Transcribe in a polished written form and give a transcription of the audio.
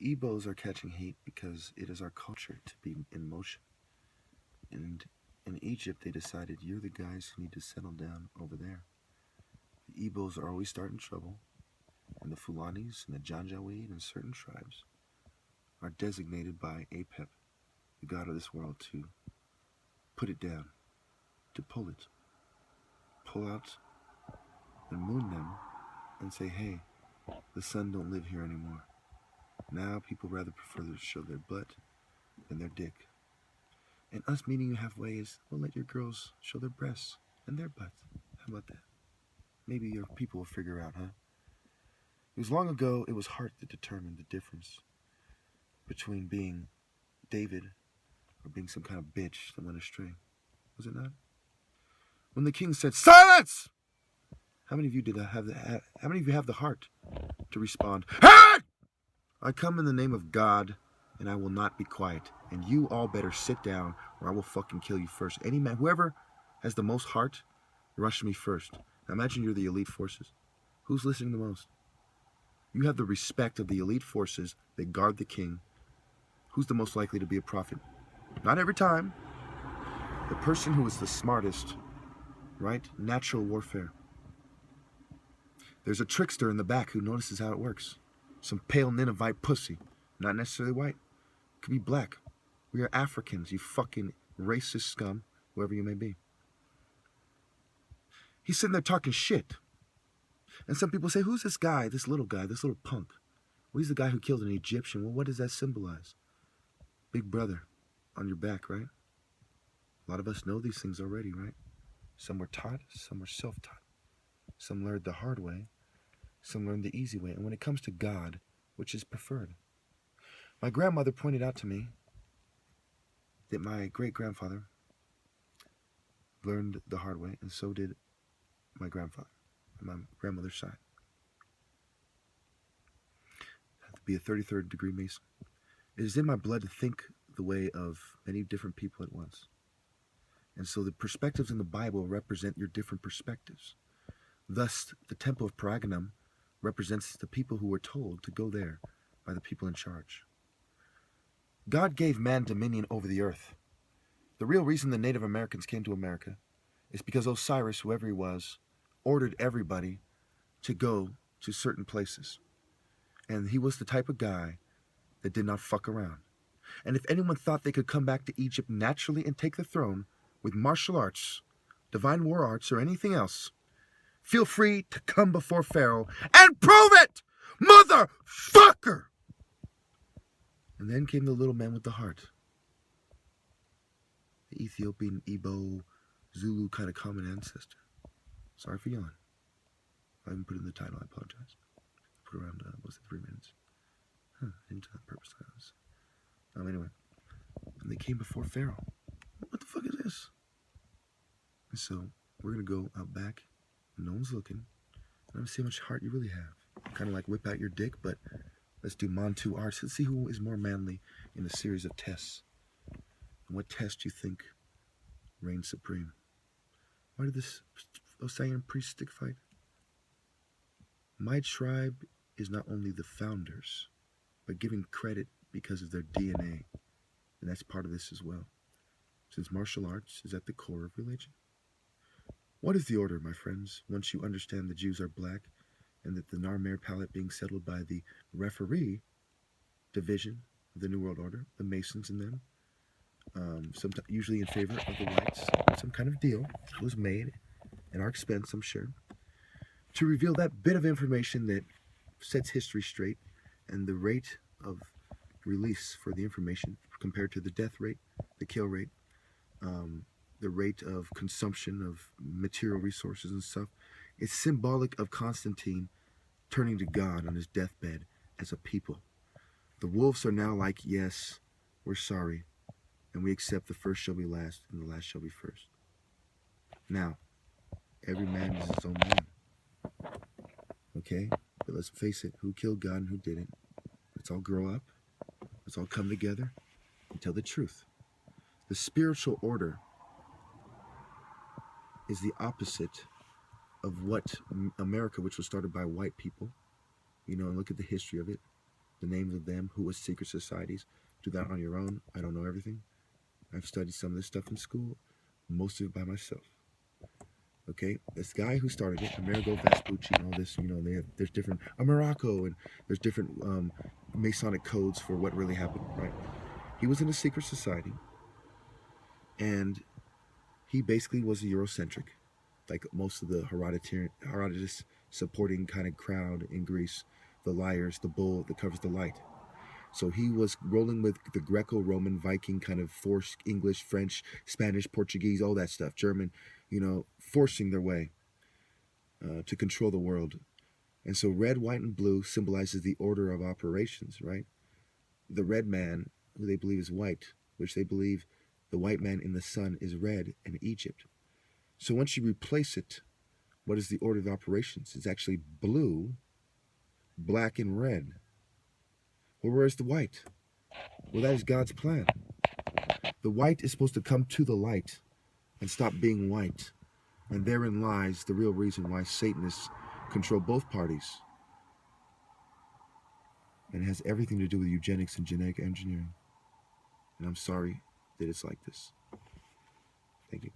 Igbos are catching hate because it is our culture to be in motion. And in Egypt, they decided you're the guys who need to settle down over there. The Igbos are always starting trouble, and the Fulanis and the Janjaweed and certain tribes are designated by Apep, the god of this world, to put it down, to pull out and moon them and say, hey, the sun don't live here anymore. Now people rather prefer to show their butt than their dick. And us meeting you halfway is, we'll let your girls show their breasts and their butts. How about that? Maybe your people will figure out, huh? It was long ago, it was hard to determine the difference between being David or being some kind of bitch that went astray. Was it not? When the king said, silence! How many of you have the heart to respond, hey! I come in the name of God, and I will not be quiet. And you all better sit down, or I will fucking kill you first. Any man, whoever has the most heart, rush me first. Now imagine you're the elite forces. Who's listening the most? You have the respect of the elite forces that guard the king. Who's the most likely to be a prophet? Not every time. The person who is the smartest, right? Natural warfare. There's a trickster in the back who notices how it works. Some pale Ninevite pussy. Not necessarily white. Could be black. We are Africans, you fucking racist scum, whoever you may be. He's sitting there talking shit. And some people say, who's this guy, this little punk? Well, he's the guy who killed an Egyptian. Well, what does that symbolize? Big brother on your back, right? A lot of us know these things already, right? Some were taught, some were self-taught. Some learned the hard way, some learned the easy way. And when it comes to God, which is preferred? My grandmother pointed out to me that my great-grandfather learned the hard way, and so did my grandfather on my grandmother's side. I have to be a 33rd degree Mason. It is in my blood to think the way of many different people at once. And so the perspectives in the Bible represent your different perspectives. Thus, the Temple of Paragonum represents the people who were told to go there by the people in charge. God gave man dominion over the earth. The real reason the Native Americans came to America is because Osiris, whoever he was, ordered everybody to go to certain places. And he was the type of guy that did not fuck around. And if anyone thought they could come back to Egypt naturally and take the throne with martial arts, divine war arts, or anything else, feel free to come before Pharaoh and prove it, motherfucker! And then came the little man with the heart. The Ethiopian, Igbo, Zulu kind of common ancestor. Sorry for yawning. If I haven't put in the title, I apologize. Put around, 3 minutes? I didn't do that on purpose. Anyway. And they came before Pharaoh. What the fuck is this? And so, we're going to go out back. No one's looking. And I'm going to see how much heart you really have. Kind of like whip out your dick, but let's do Montu arts. Let's see who is more manly in a series of tests. And what test you think reigns supreme? Why did this Osirian priest stick fight? My tribe is not only the founders, but giving credit because of their DNA. And that's part of this as well. Since martial arts is at the core of religion. What is the order, my friends, once you understand the Jews are black and that the Narmer Palette being settled by the referee division of the New World Order, the Masons and them, usually in favor of the whites, some kind of deal was made at our expense, I'm sure, to reveal that bit of information that sets history straight and the rate of release for the information compared to the death rate, the kill rate, the rate of consumption of material resources and stuff. It's symbolic of Constantine turning to God on his deathbed as a people. The wolves are now like, yes, we're sorry, and we accept the first shall be last and the last shall be first. Now, every man is his own man. Okay? But let's face it, who killed God and who didn't? Let's all grow up. Let's all come together and tell the truth. The spiritual order is the opposite of what America, which was started by white people, and look at the history of it. the names of them, who was secret societies. Do that on your own. I don't know everything. I've studied some of this stuff in school, most of it by myself. Okay, this guy who started it, Amerigo Vespucci, and all this, there's different Morocco, and there's different Masonic codes for what really happened, right? He was in a secret society, and he basically was a Eurocentric, like most of the Herodotus supporting kind of crowd in Greece, the liars, the bull that covers the light. So he was rolling with the Greco-Roman Viking kind of forced English, French, Spanish, Portuguese, all that stuff, German, forcing their way to control the world. And so red, white, and blue symbolizes the order of operations, right? The red man, who they believe is white, which they believe the white man in the sun is red in Egypt. So once you replace it, what is the order of operations? It's actually blue, black, and red. Well, where's the white? Well, that is God's plan. The white is supposed to come to the light and stop being white. And therein lies the real reason why Satanists control both parties. And it has everything to do with eugenics and genetic engineering. And I'm sorry that it's like this. Thank you.